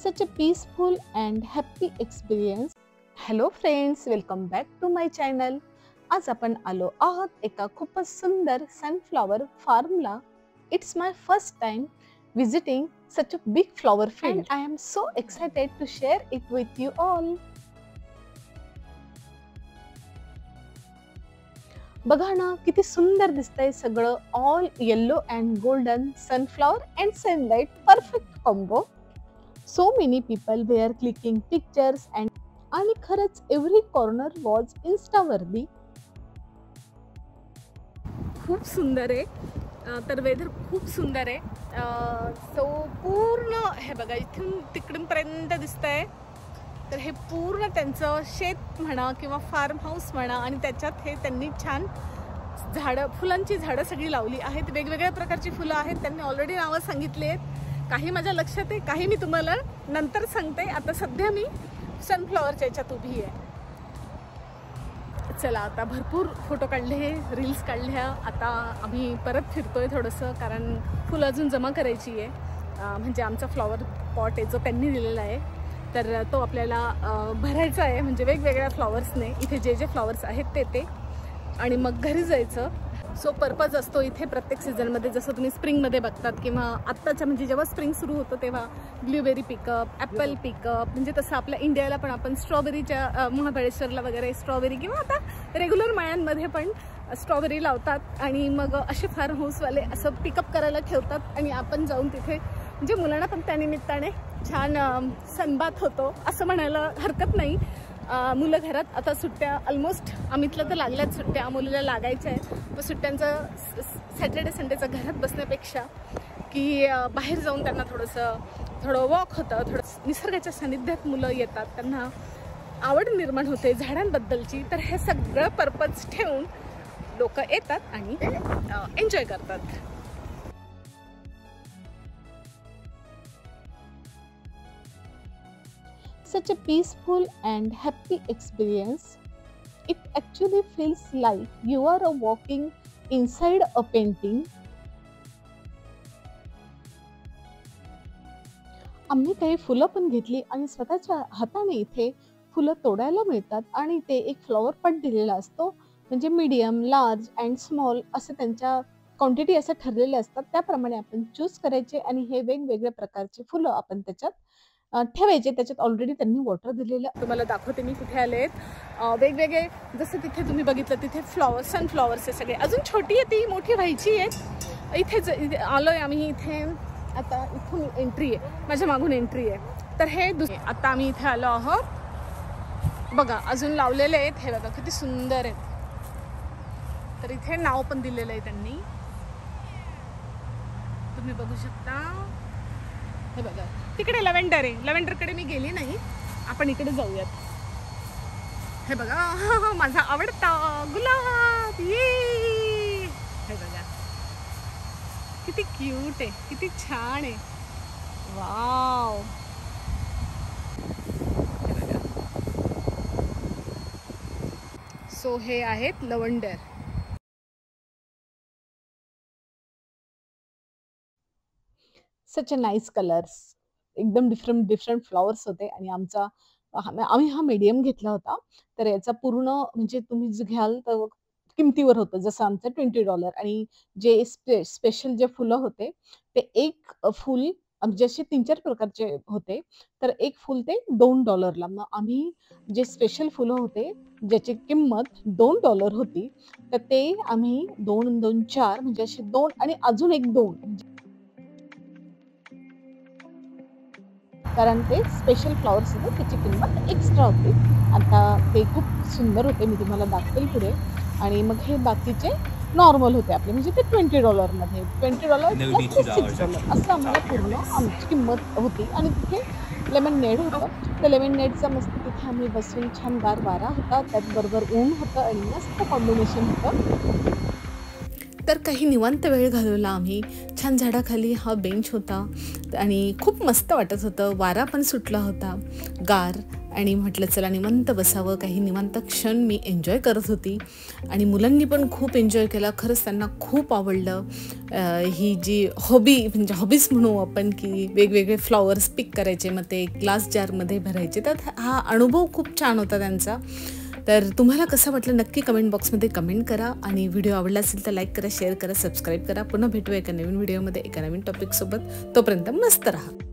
such a peaceful and happy experience. Hello friends, welcome back to my channel. आज आपण आलो आहोत एका खूपच सुंदर sunflower फार्मला. It's my first time visiting such a big flower field and I am so excited to share it with you all. बघा ना किती सुंदर दिसतंय सगळं. All yellow and golden sunflower and sunlight perfect combo. So many people were clicking pictures and आणि खरंच every corner was Insta वर्दी. खूप सुंदर आहे. तर वेदर खूप सुंदर आहे. सो पूर्ण हे बघा इथून तिकडूनपर्यंत दिसतंय. तर हे पूर्ण त्यांचं शेत म्हणा किंवा फार्म हाऊस म्हणा आणि त्याच्यात हे त्यांनी छान झाडं, फुलांची झाडं सगळी लावली आहेत. वेगवेगळ्या प्रकारची फुलं आहेत. त्यांनी ऑलरेडी नावं सांगितली आहेत. काही माझ्या लक्षात आहे, काही मी तुम्हाला नंतर सांगते. आता सध्या मी सनफ्लॉवरच्या याच्यात उभी आहे. चला आता भरपूर फोटो काढले, रील्स काढल्या. आता आम्ही परत फिरतोय थोडंसं, कारण फुलं अजून जमा करायची आहे. म्हणजे आमचा फ्लॉवर पॉट आहे जो त्यांनी दिलेला आहे, तर तो आपल्याला भरायचा आहे. म्हणजे वेगवेगळ्या फ्लॉवर्सने इथे जे जे फ्लॉवर्स आहेत ते आणि मग घरी जायचं. सो पर्पज असतो इथे प्रत्येक सीझनमध्ये. जसं तुम्ही स्प्रिंगमध्ये बघतात किंवा आत्ताच्या म्हणजे जेव्हा स्प्रिंग सुरू होतं तेव्हा ब्लूबेरी पिकअप, ॲपल पिकअप, म्हणजे तसं आपल्या इंडियाला पण आपण स्ट्रॉबेरीच्या महाबळेश्वरला वगैरे स्ट्रॉबेरी किंवा आता रेग्युलर मळ्यांमध्ये पण स्ट्रॉबेरी लावतात आणि मग असे फार्म हाऊसवाले असं पिकअप करायला ठेवतात आणि आपण जाऊन तिथे म्हणजे मुलांना पण त्यानिमित्ताने छान सनबाथ होतो असं म्हणायला हरकत नाही. मुलं घरात आता सुट्ट्या ऑलमोस्ट आम्हीतलं तर लागल्यात सुट्ट्या, मुलीला लागायच्या आहेत. मग सुट्ट्यांचं सॅटर्डे संडेचं घरात बसण्यापेक्षा की बाहेर जाऊन त्यांना थोडं वॉक होतं, थोडं निसर्गाच्या सानिध्यात मुलं येतात, त्यांना आवड निर्माण होते झाडांबद्दलची. तर हे सगळं पर्पज ठेवून लोक येतात आणि एन्जॉय करतात. Such a peaceful and happy experience. It actually feels like you are walking inside a painting. आम्ही काही फुलं पण घेतली आणि स्वतःच्या हाताने इथे फुलं तोडायला मिळतात आणि ते एक फ्लॉवर पॉट दिलेला असतो. म्हणजे मीडियम, लार्ज अँड स्मॉल असे त्यांच्या क्वांटिटी असे ठरलेले असतात. त्याप्रमाणे आपण चूज करायचे आणि हे वेगवेगळ्या प्रकारचे फुलं आपण त्याच्यात ठेवायचे. त्याच्यात ऑलरेडी त्यांनी वॉटर दिलेलं. तुम्हाला दाखवते मी कुठे आलेत. वेगवेगळे जसं तिथे तुम्ही बघितलं तिथे सनफ्लॉवर्स आहे सगळे. अजून छोटी आहे ती, मोठी व्हायची आहे. इथे आलोय आम्ही. इथे आता इथून एंट्री आहे, माझ्या मागून एंट्री आहे. तर हे आता आम्ही इथे आलो आहोत. बघा अजून लावलेले आहेत. हे बघा किती सुंदर आहेत. तर इथे नाव पण दिलेलं आहे त्यांनी, तुम्ही बघू शकता. हे बघा तिकडे लव्हेंडर आहे. लव्हेंडरकडे मी गेली नाही, आपण इकडे जाऊयात. हे बघा माझा आवडता गुलाब. ये हे बघा किती क्यूट आहे, किती छान आहे. वाव. हे बघा. सो हे आहेत lavender. Such a nice colours. एकदम डिफरंट फ्लॉवर्स होते आणि आम्ही हा मीडियम घेतला होता. तर याचा पूर्ण म्हणजे तुम्ही जे घ्याल तर किमतीवर होतं. जसं आमचं $20 आणि जे स्पेशल जे फुलं होते ते एक फुल जसे 3-4 प्रकारचे होते. तर एक फुल ते $2ला. मग आम्ही जे स्पेशल फुलं होते ज्याची किंमत $2 होती, तर ते आम्ही 2, 4 म्हणजे असे 2 आणि अजून एक 2, कारण ते स्पेशल फ्लॉवर्स होते त्याची किंमत एक्स्ट्रा होती. आता ते खूप सुंदर होते, मी तुम्हाला दाखवेल पुढे. आणि मग हे बाकीचे नॉर्मल होते आपले, म्हणजे ते $20मध्ये $20 + $6 असं आम्हाला पूर्ण आमची किंमत होती. आणि तिथे लेमननेड होतं. तर लेमननेडचा मस्त तिथे आम्ही बसून छान गार वारा होता, त्याचबरोबर ऊन होतं आणि मस्त कॉम्बिनेशन होतं. तर काही निवांत वेळ घालवला आम्ही. छान झाडाखाली हा बेंच होता आणि खूप मस्त वाटत होतं. वारा पण सुटला होता गार आणि म्हटलं चला निवांत बसावं, काही निवांत क्षण मी एन्जॉय करत होती आणि मुलांनी पण खूप एन्जॉय केला. खरंच त्यांना खूप आवडलं. ही जी हॉबी म्हणजे हॉबीज म्हणू आपण, की वेगवेगळे फ्लॉवर्स पिक करायचे, मग ते ग्लास जारमध्ये भरायचे. तर हा अनुभव खूप छान होता त्यांचा. तर तुम्हाला कसं वाटलं नक्की कमेंट बॉक्समध्ये कमेंट करा आणि व्हिडिओ आवडला असेल तर लाईक करा, शेअर करा, सबस्क्राईब करा. पुन्हा भेटूया एका नवीन व्हिडिओमध्ये एका नवीन टॉपिकसोबत. तोपर्यंत मस्त राहा.